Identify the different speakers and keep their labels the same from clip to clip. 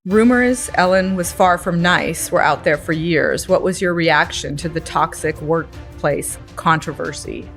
Speaker 1: Rumors Ellen was far from nice were out there for years. What was your reaction to the toxic workplace controversy?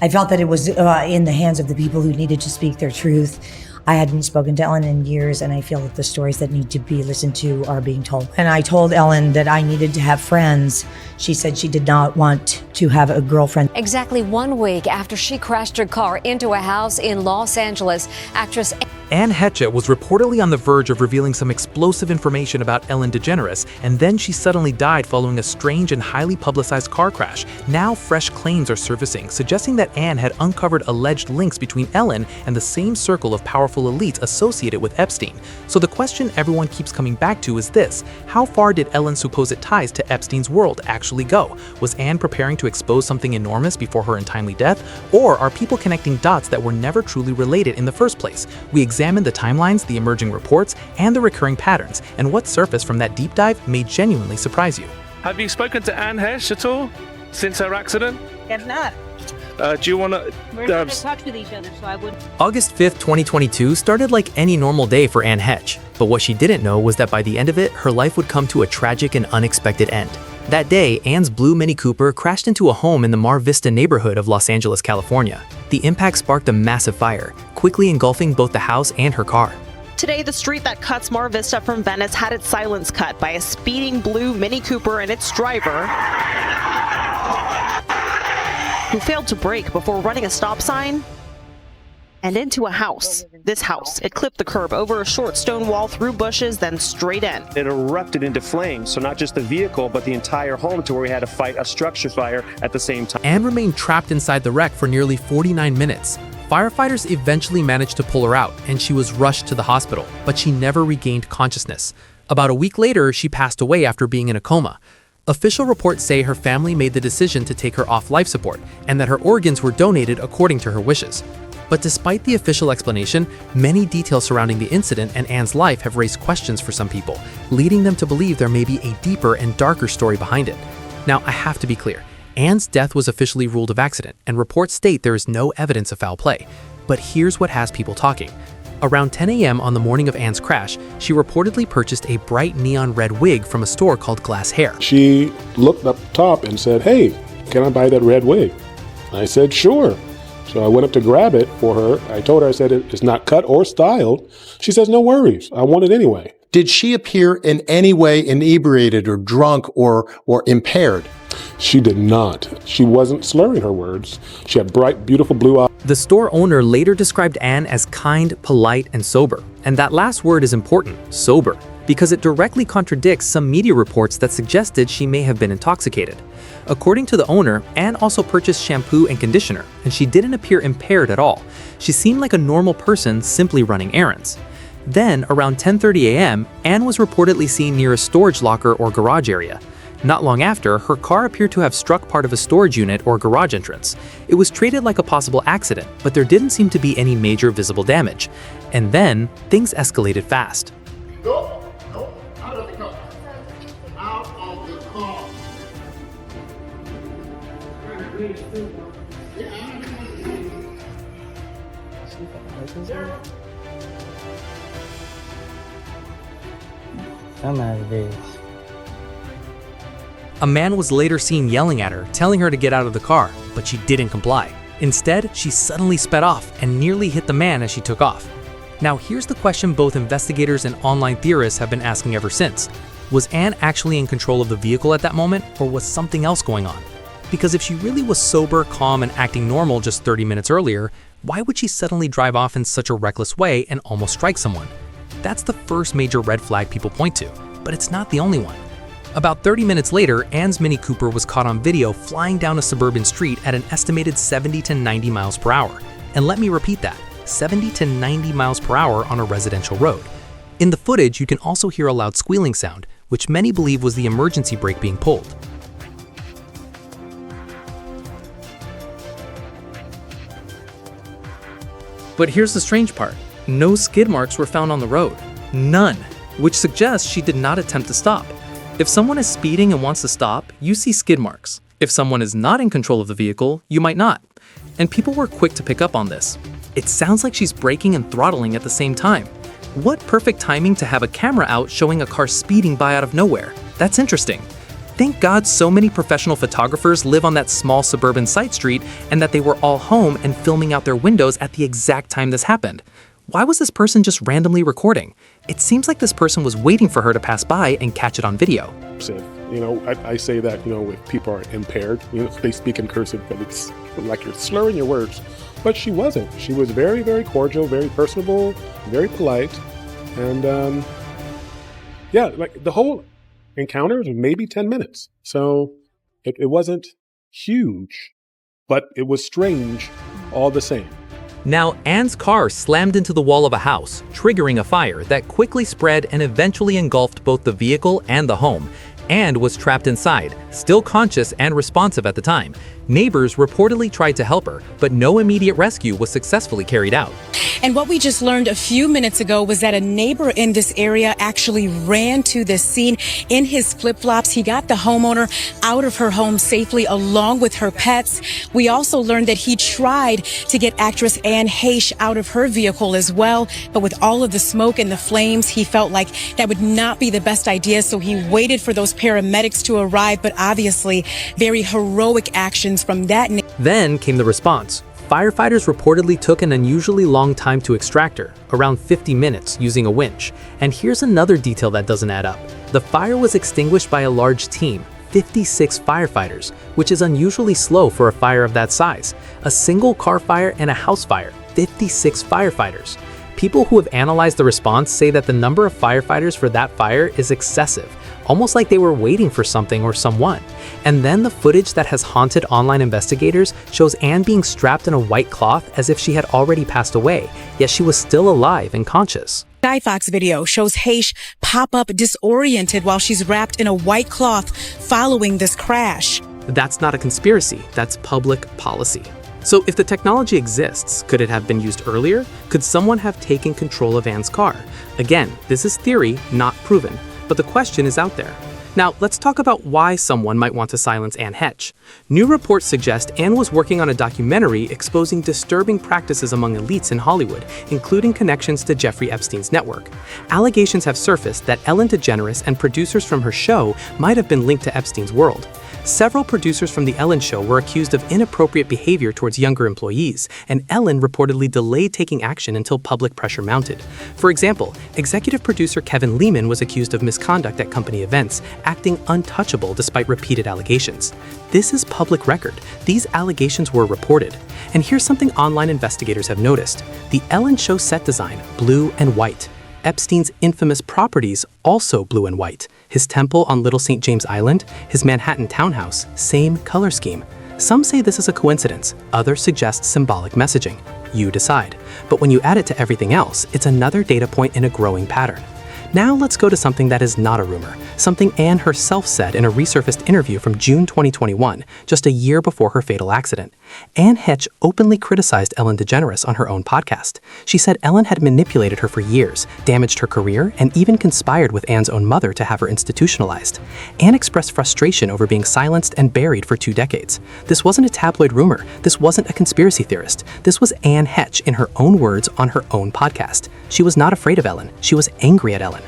Speaker 2: I felt that it was in the hands of the people who needed to speak their truth. I hadn't spoken to Ellen in years, and I feel that the stories that need to be listened to are being told. And I told Ellen that I needed to have friends. She said she did not want to have a girlfriend.
Speaker 3: Exactly 1 week after she crashed her car into a house in Los Angeles, actress
Speaker 4: Anne Heche was reportedly on the verge of revealing some explosive information about Ellen DeGeneres, and then she suddenly died following a strange and highly publicized car crash. Now fresh claims are surfacing, suggesting that Anne had uncovered alleged links between Ellen and the same circle of powerful elites associated with Epstein. So the question everyone keeps coming back to is this: how far did Ellen's supposed ties to Epstein's world actually go? Was Anne preparing to expose something enormous before her untimely death? Or are people connecting dots that were never truly related in the first place? We examined the timelines, the emerging reports, and the recurring patterns, and what surfaced from that deep dive may genuinely surprise you.
Speaker 5: Have you spoken to Anne Heche at all since her accident?
Speaker 6: Have not.
Speaker 5: Do you want to...
Speaker 6: We're not in touch with each other, so I wouldn't.
Speaker 7: August 5th, 2022 started like any normal day for Anne Heche, but what she didn't know was that by the end of it, her life would come to a tragic and unexpected end. That day, Anne's blue Mini Cooper crashed into a home in the Mar Vista neighborhood of Los Angeles, California. The impact sparked a massive fire, quickly engulfing both the house and her car.
Speaker 8: Today, the street that cuts Mar Vista from Venice had its silence cut by a speeding blue Mini Cooper and its driver, who failed to brake before running a stop sign and into a house. This house, it clipped the curb over a short stone wall through bushes, then straight in.
Speaker 9: It erupted into flames, so not just the vehicle, but the entire home, to where we had to fight a structure fire at the same time.
Speaker 4: Anne remained trapped inside the wreck for nearly 49 minutes. Firefighters eventually managed to pull her out, and she was rushed to the hospital, but she never regained consciousness. About a week later, she passed away after being in a coma. Official reports say her family made the decision to take her off life support, and that her organs were donated according to her wishes. But despite the official explanation, many details surrounding the incident and Anne's life have raised questions for some people, leading them to believe there may be a deeper and darker story behind it. Now, I have to be clear. Anne's death was officially ruled an accident, and reports state there is no evidence of foul play. But here's what has people talking. Around 10 a.m. on the morning of Anne's crash, she reportedly purchased a bright neon red wig from a store called Glass Hair.
Speaker 10: She looked up top and said, "Hey, can I buy that red wig?" I said, "Sure." So I went up to grab it for her. I told her, I said, "It's not cut or styled." She says, "No worries. I want it anyway."
Speaker 11: Did she appear in any way inebriated or drunk or impaired?
Speaker 10: She did not. She wasn't slurring her words. She had bright, beautiful blue eyes.
Speaker 7: The store owner later described Anne as kind, polite, and sober. And that last word is important, sober, because it directly contradicts some media reports that suggested she may have been intoxicated. According to the owner, Anne also purchased shampoo and conditioner, and she didn't appear impaired at all. She seemed like a normal person simply running errands. Then, around 10:30 a.m., Anne was reportedly seen near a storage locker or garage area. Not long after, her car appeared to have struck part of a storage unit or garage entrance. It was treated like a possible accident, but there didn't seem to be any major visible damage. And then, things escalated fast.
Speaker 12: Go, out of the car. Out of the car.
Speaker 13: Come out of this.
Speaker 4: A man was later seen yelling at her, telling her to get out of the car, but she didn't comply. Instead, she suddenly sped off and nearly hit the man as she took off. Now here's the question both investigators and online theorists have been asking ever since. Was Anne actually in control of the vehicle at that moment, or was something else going on? Because if she really was sober, calm, and acting normal just 30 minutes earlier, why would she suddenly drive off in such a reckless way and almost strike someone? That's the first major red flag people point to, but it's not the only one. About 30 minutes later, Anne's Mini Cooper was caught on video flying down a suburban street at an estimated 70 to 90 miles per hour. And let me repeat that, 70 to 90 miles per hour on a residential road. In the footage, you can also hear a loud squealing sound, which many believe was the emergency brake being pulled. But here's the strange part. No skid marks were found on the road. None, which suggests she did not attempt to stop. If someone is speeding and wants to stop, you see skid marks. If someone is not in control of the vehicle, you might not. And people were quick to pick up on this. It sounds like she's braking and throttling at the same time.
Speaker 7: What perfect timing to have a camera out showing a car speeding by out of nowhere. That's interesting. Thank God so many professional photographers live on that small suburban side street and that they were all home and filming out their windows at the exact time this happened. Why was this person just randomly recording? It seems like this person was waiting for her to pass by and catch it on video.
Speaker 10: I say that, if people are impaired, they speak in cursive, but it's like you're slurring your words. But she wasn't. She was very, very cordial, very personable, very polite. And the whole encounter was maybe 10 minutes. So it wasn't huge, but it was strange all the same.
Speaker 7: Now, Anne's car slammed into the wall of a house, triggering a fire that quickly spread and eventually engulfed both the vehicle and the home. Anne was trapped inside, still conscious and responsive at the time. Neighbors reportedly tried to help her, but no immediate rescue was successfully carried out.
Speaker 13: And what we just learned a few minutes ago was that a neighbor in this area actually ran to this scene in his flip-flops. He got the homeowner out of her home safely along with her pets. We also learned that he tried to get actress Anne Heche out of her vehicle as well. But with all of the smoke and the flames, he felt like that would not be the best idea. So he waited for those paramedics to arrive, but obviously very heroic actions from that.
Speaker 7: Then came the response. Firefighters reportedly took an unusually long time to extract her, around 50 minutes, using a winch. And here's another detail that doesn't add up. The fire was extinguished by a large team, 56 firefighters, which is unusually slow for a fire of that size. A single car fire and a house fire, 56 firefighters. People who have analyzed the response say that the number of firefighters for that fire is excessive, almost like they were waiting for something or someone. And then the footage that has haunted online investigators shows Anne being strapped in a white cloth as if she had already passed away, yet she was still alive and conscious.
Speaker 13: Skyfox video shows Heche pop up disoriented while she's wrapped in a white cloth following this crash.
Speaker 7: That's not a conspiracy, that's public policy. So if the technology exists, could it have been used earlier? Could someone have taken control of Anne's car? Again, this is theory, not proven, but the question is out there. Now, let's talk about why someone might want to silence Anne Heche. New reports suggest Anne was working on a documentary exposing disturbing practices among elites in Hollywood, including connections to Jeffrey Epstein's network. Allegations have surfaced that Ellen DeGeneres and producers from her show might have been linked to Epstein's world. Several producers from The Ellen Show were accused of inappropriate behavior towards younger employees, and Ellen reportedly delayed taking action until public pressure mounted. For example, executive producer Kevin Lehman was accused of misconduct at company events, acting untouchable despite repeated allegations. This is public record. These allegations were reported. And here's something online investigators have noticed. The Ellen Show set design, blue and white. Epstein's infamous properties, also blue and white. His temple on Little St. James Island, his Manhattan townhouse, same color scheme. Some say this is a coincidence, others suggest symbolic messaging. You decide. But when you add it to everything else, it's another data point in a growing pattern. Now let's go to something that is not a rumor, something Anne herself said in a resurfaced interview from June 2021, just a year before her fatal accident. Anne Heche openly criticized Ellen DeGeneres on her own podcast. She said Ellen had manipulated her for years, damaged her career, and even conspired with Anne's own mother to have her institutionalized. Anne expressed frustration over being silenced and buried for 2 decades. This wasn't a tabloid rumor. This wasn't a conspiracy theorist. This was Anne Heche in her own words on her own podcast. She was not afraid of Ellen. She was angry at Ellen.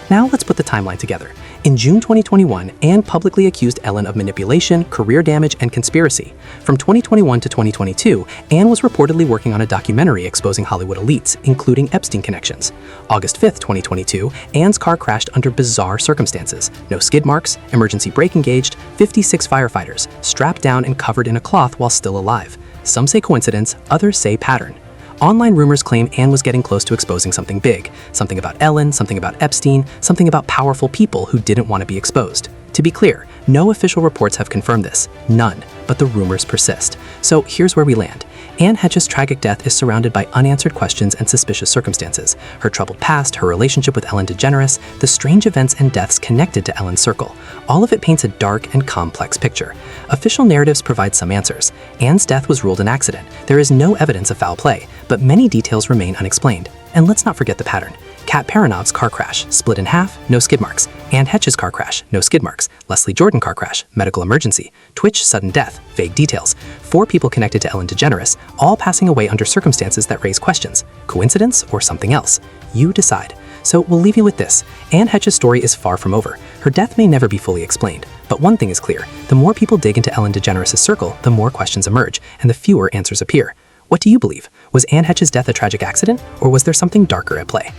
Speaker 7: Now let's put the timeline together. In June 2021, Anne publicly accused Ellen of manipulation, career damage, and conspiracy. From 2021 to 2022, Anne was reportedly working on a documentary exposing Hollywood elites, including Epstein connections. August 5th, 2022, Anne's car crashed under bizarre circumstances. No skid marks, emergency brake engaged, 56 firefighters, strapped down and covered in a cloth while still alive. Some say coincidence, others say pattern. Online rumors claim Anne was getting close to exposing something big. Something about Ellen, something about Epstein, something about powerful people who didn't want to be exposed. To be clear, no official reports have confirmed this. None. But the rumors persist. So here's where we land. Anne Heche's tragic death is surrounded by unanswered questions and suspicious circumstances. Her troubled past, her relationship with Ellen DeGeneres, the strange events and deaths connected to Ellen's circle. All of it paints a dark and complex picture. Official narratives provide some answers. Anne's death was ruled an accident. There is no evidence of foul play, but many details remain unexplained. And let's not forget the pattern. Kat Paranov's car crash, split in half, no skid marks. Anne Heche's car crash, no skid marks. Leslie Jordan car crash, medical emergency. Twitch, sudden death, vague details. 4 people connected to Ellen DeGeneres, all passing away under circumstances that raise questions. Coincidence or something else? You decide. So we'll leave you with this. Anne Heche's story is far from over. Her death may never be fully explained. But one thing is clear. The more people dig into Ellen DeGeneres' circle, the more questions emerge, and the fewer answers appear. What do you believe? Was Anne Heche's death a tragic accident, or was there something darker at play?